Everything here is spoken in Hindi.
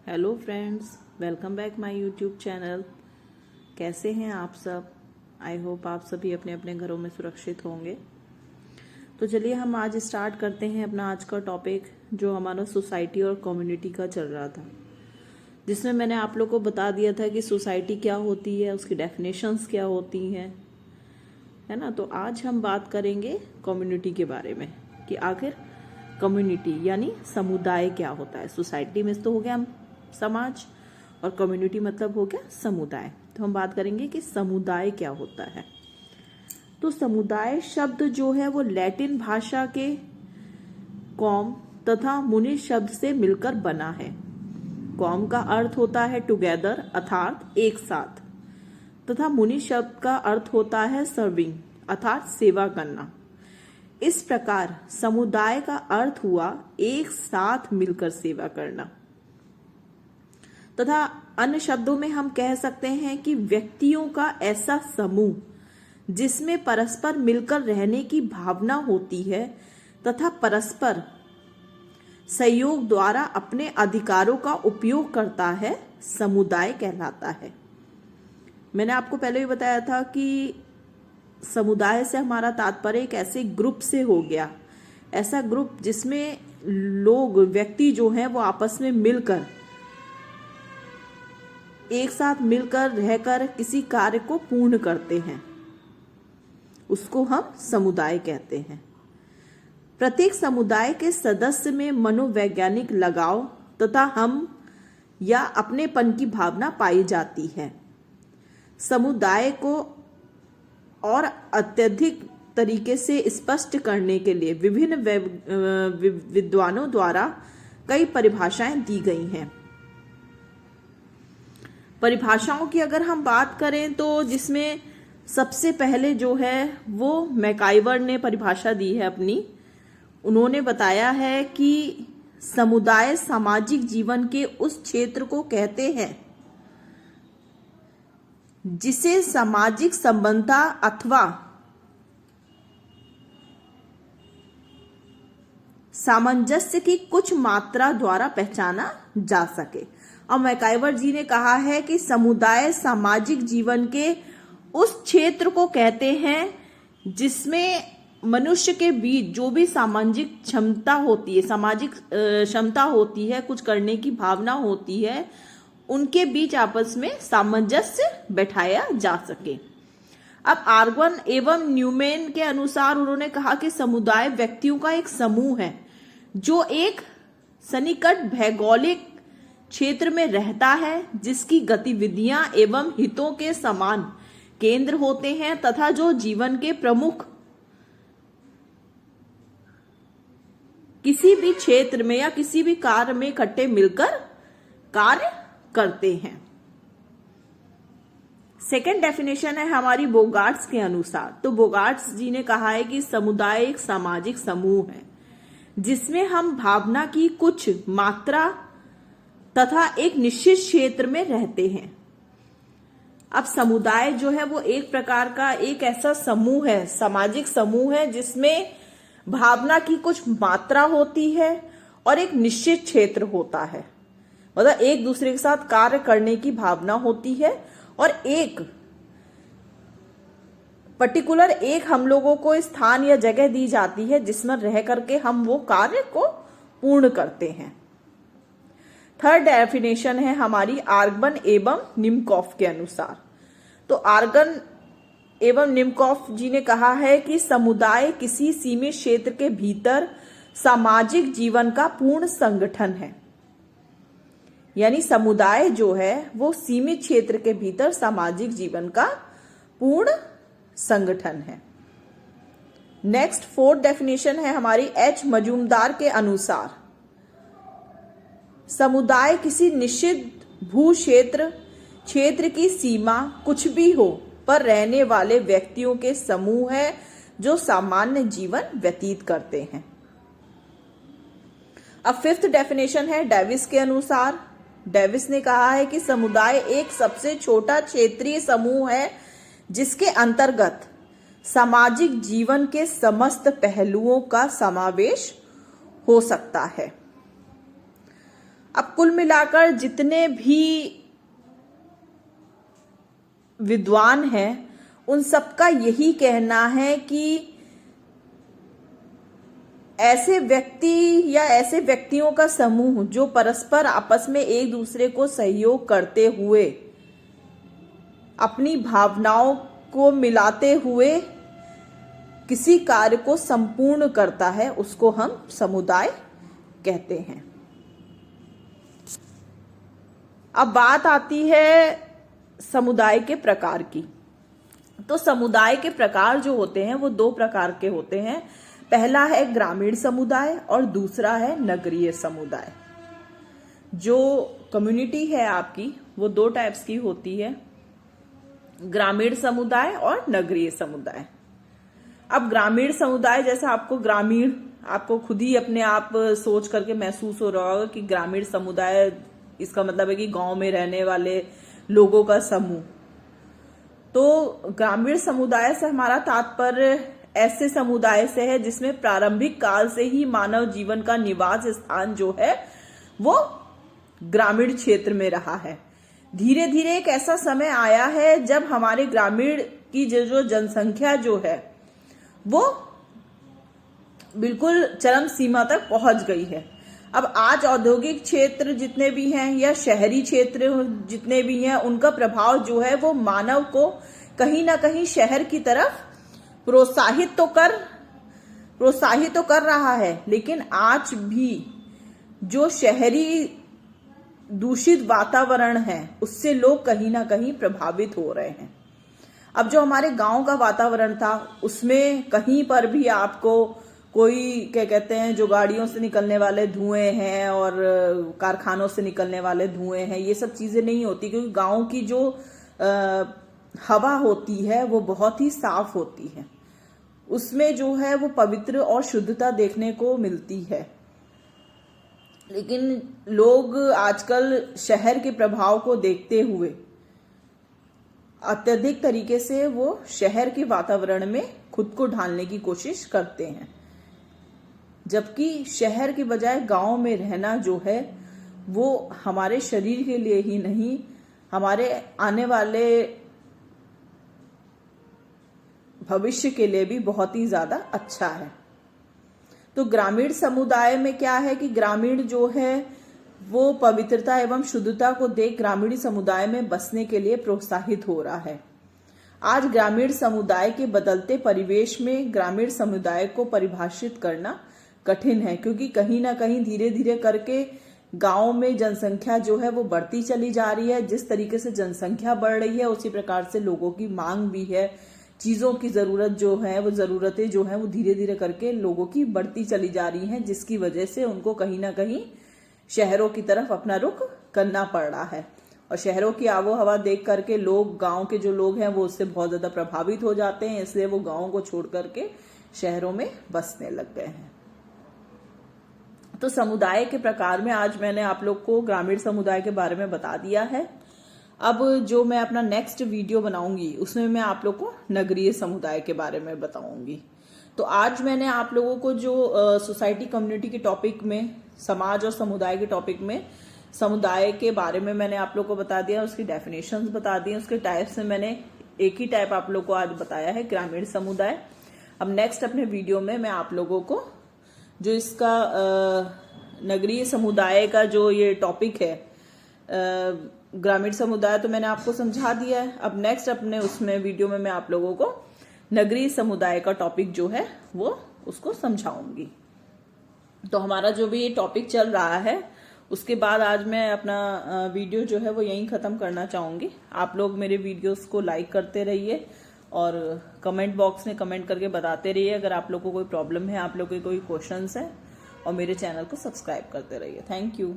Hello friends, welcome back my YouTube channel. कैसे हैं आप सब? आई होप आप सभी अपने अपने घरों में सुरक्षित होंगे। तो चलिए हम आज स्टार्ट करते हैं अपना आज का टॉपिक, जो हमारा सोसाइटी और कम्युनिटी का चल रहा था, जिसमें मैंने आप लोग को बता दिया था कि सोसाइटी क्या होती है, उसकी डेफिनेशंस क्या होती हैं, है ना। तो आज हम बात करेंगे कम्युनिटी के बारे में कि आखिर कम्युनिटी यानी समुदाय क्या होता है। सोसाइटी में तो हो गया समाज और कम्युनिटी मतलब हो गया समुदाय। तो हम बात करेंगे कि समुदाय क्या होता है। तो समुदाय शब्द जो है वो लैटिन भाषा के कॉम तथा मुनि शब्द से मिलकर बना है। कॉम का अर्थ होता है टुगेदर अर्थात एक साथ, तथा मुनि शब्द का अर्थ होता है सर्विंग अर्थात सेवा करना। इस प्रकार समुदाय का अर्थ हुआ एक साथ मिलकर सेवा करना, तथा अन्य शब्दों में हम कह सकते हैं कि व्यक्तियों का ऐसा समूह जिसमें परस्पर मिलकर रहने की भावना होती है तथा परस्पर सहयोग द्वारा अपने अधिकारों का उपयोग करता है, समुदाय कहलाता है। मैंने आपको पहले भी बताया था कि समुदाय से हमारा तात्पर्य एक ऐसे ग्रुप से हो गया, ऐसा ग्रुप जिसमें लोग व्यक्ति जो हैं वो आपस में मिलकर एक साथ मिलकर रहकर किसी कार्य को पूर्ण करते हैं, उसको हम समुदाय कहते हैं। प्रत्येक समुदाय के सदस्य में मनोवैज्ञानिक लगाव तथा हम या अपनेपन की भावना पाई जाती है। समुदाय को और अत्यधिक तरीके से स्पष्ट करने के लिए विभिन्न विद्वानों द्वारा कई परिभाषाएं दी गई हैं। परिभाषाओं की अगर हम बात करें तो जिसमें सबसे पहले जो है वो मैकाइवर ने परिभाषा दी है अपनी। उन्होंने बताया है कि समुदाय सामाजिक जीवन के उस क्षेत्र को कहते हैं जिसे सामाजिक संबंधता अथवा सामंजस्य की कुछ मात्रा द्वारा पहचाना जा सके। अब मैकाइवर जी ने कहा है कि समुदाय सामाजिक जीवन के उस क्षेत्र को कहते हैं जिसमें मनुष्य के बीच जो भी सामाजिक क्षमता होती है, सामाजिक क्षमता होती है, कुछ करने की भावना होती है, उनके बीच आपस में सामंजस्य बैठाया जा सके। अब आर्गन एवं न्यूमैन के अनुसार उन्होंने कहा कि समुदाय व्यक्तियों का एक समूह है जो एक सन्निकट भौगोलिक क्षेत्र में रहता है, जिसकी गतिविधियां एवं हितों के समान केंद्र होते हैं तथा जो जीवन के प्रमुख किसी भी क्षेत्र में या किसी भी कार्य में इकट्ठे मिलकर कार्य करते हैं। सेकेंड डेफिनेशन है हमारी बोगार्ट्स के अनुसार। तो बोगार्ट्स जी ने कहा है कि समुदाय एक सामाजिक समूह है जिसमें हम भावना की कुछ मात्रा तथा एक निश्चित क्षेत्र में रहते हैं। अब समुदाय जो है वो एक प्रकार का एक ऐसा समूह है, सामाजिक समूह है, जिसमें भावना की कुछ मात्रा होती है और एक निश्चित क्षेत्र होता है। मतलब एक दूसरे के साथ कार्य करने की भावना होती है और एक पर्टिकुलर एक हम लोगों को स्थान या जगह दी जाती है जिसमें रह करके हम वो कार्य को पूर्ण करते हैं। थर्ड डेफिनेशन है हमारी आर्गन एवं निमकॉफ के अनुसार। तो आर्गन एवं निमकॉफ जी ने कहा है कि समुदाय किसी सीमित क्षेत्र के भीतर सामाजिक जीवन का पूर्ण संगठन है। यानी समुदाय जो है वो सीमित क्षेत्र के भीतर सामाजिक जीवन का पूर्ण संगठन है। नेक्स्ट फोर्थ डेफिनेशन है हमारी एच मजूमदार के अनुसार। समुदाय किसी निश्चित भू क्षेत्र की सीमा कुछ भी हो पर रहने वाले व्यक्तियों के समूह है जो सामान्य जीवन व्यतीत करते हैं। अब फिफ्थ डेफिनेशन है डेविस के अनुसार। डेविस ने कहा है कि समुदाय एक सबसे छोटा क्षेत्रीय समूह है जिसके अंतर्गत सामाजिक जीवन के समस्त पहलुओं का समावेश हो सकता है। अब कुल मिलाकर जितने भी विद्वान हैं उन सबका यही कहना है कि ऐसे व्यक्ति या ऐसे व्यक्तियों का समूह जो परस्पर आपस में एक दूसरे को सहयोग करते हुए अपनी भावनाओं को मिलाते हुए किसी कार्य को संपूर्ण करता है, उसको हम समुदाय कहते हैं। अब बात आती है समुदाय के प्रकार की। तो समुदाय के प्रकार जो होते हैं वो दो प्रकार के होते हैं। पहला है ग्रामीण समुदाय और दूसरा है नगरीय समुदाय। जो कम्युनिटी है आपकी वो दो टाइप्स की होती है, ग्रामीण समुदाय और नगरीय समुदाय। अब ग्रामीण समुदाय, जैसा आपको खुद ही अपने आप सोच करके महसूस हो रहा होगा कि ग्रामीण समुदाय इसका मतलब है कि गांव में रहने वाले लोगों का समूह। तो ग्रामीण समुदाय से हमारा तात्पर्य ऐसे समुदाय से है जिसमें प्रारंभिक काल से ही मानव जीवन का निवास स्थान जो है वो ग्रामीण क्षेत्र में रहा है। धीरे धीरे एक ऐसा समय आया है जब हमारे ग्रामीण की जो जनसंख्या जो है वो बिल्कुल चरम सीमा तक पहुंच गई है। अब आज औद्योगिक क्षेत्र जितने भी हैं या शहरी क्षेत्र जितने भी हैं, उनका प्रभाव जो है वो मानव को कहीं ना कहीं शहर की तरफ प्रोत्साहित तो कर रहा है, लेकिन आज भी जो शहरी दूषित वातावरण है उससे लोग कहीं ना कहीं प्रभावित हो रहे हैं। अब जो हमारे गांव का वातावरण था उसमें कहीं पर भी आपको कोई क्या कहते हैं, जो गाड़ियों से निकलने वाले धुएं हैं और कारखानों से निकलने वाले धुएं हैं, ये सब चीजें नहीं होती, क्योंकि गांव की जो हवा होती है वो बहुत ही साफ होती है। उसमें जो है वो पवित्र और शुद्धता देखने को मिलती है। लेकिन लोग आजकल शहर के प्रभाव को देखते हुए अत्यधिक तरीके से वो शहर के वातावरण में खुद को ढालने की कोशिश करते हैं, जबकि शहर के बजाय गांव में रहना जो है वो हमारे शरीर के लिए ही नहीं, हमारे आने वाले भविष्य के लिए भी बहुत ही ज्यादा अच्छा है। तो ग्रामीण समुदाय में क्या है कि ग्रामीण जो है वो पवित्रता एवं शुद्धता को देख ग्रामीण समुदाय में बसने के लिए प्रोत्साहित हो रहा है। आज ग्रामीण समुदाय के बदलते परिवेश में ग्रामीण समुदाय को परिभाषित करना कठिन है, क्योंकि कहीं ना कहीं धीरे धीरे करके गांव में जनसंख्या जो है वो बढ़ती चली जा रही है। जिस तरीके से जनसंख्या बढ़ रही है उसी प्रकार से लोगों की मांग भी है, चीजों की जरूरत जो है वो जरूरतें जो है वो धीरे धीरे करके लोगों की बढ़ती चली जा रही हैं, जिसकी वजह से उनको कहीं ना कहीं शहरों की तरफ अपना रुख करना पड़ रहा है। और शहरों की आबो हवा देख करके लोग, गांव के जो लोग हैं वो उससे बहुत ज्यादा प्रभावित हो जाते हैं, इसलिए वो गांव को छोड़ करके शहरों में बसने लग गए हैं। तो समुदाय के प्रकार में आज मैंने आप लोग को ग्रामीण समुदाय के बारे में बता दिया है। अब जो मैं अपना नेक्स्ट वीडियो बनाऊंगी उसमें मैं आप लोग को नगरीय समुदाय के बारे में बताऊंगी। तो आज मैंने आप लोगों को जो सोसाइटी कम्युनिटी के टॉपिक में, समाज और समुदाय के टॉपिक में समुदाय के बारे में मैंने आप लोग को बता दिया, उसकी डेफिनेशंस बता दी, उसके टाइप्स में मैंने एक ही टाइप आप लोग को आज बताया है, ग्रामीण समुदाय। अब नेक्स्ट अपने वीडियो में मैं आप लोगों को जो इसका नगरीय समुदाय का जो ये टॉपिक है, ग्रामीण समुदाय तो मैंने आपको समझा दिया है। अब नेक्स्ट अपने उसमें वीडियो में मैं आप लोगों को नगरीय समुदाय का टॉपिक जो है वो उसको समझाऊंगी। तो हमारा जो भी ये टॉपिक चल रहा है उसके बाद आज मैं अपना वीडियो जो है वो यहीं खत्म करना चाहूंगी। आप लोग मेरे वीडियोस को लाइक करते रहिए और कमेंट बॉक्स में कमेंट करके बताते रहिए अगर आप लोग को कोई प्रॉब्लम है, आप लोग के कोई क्वेश्चंस है, और मेरे चैनल को सब्सक्राइब करते रहिए। Thank you.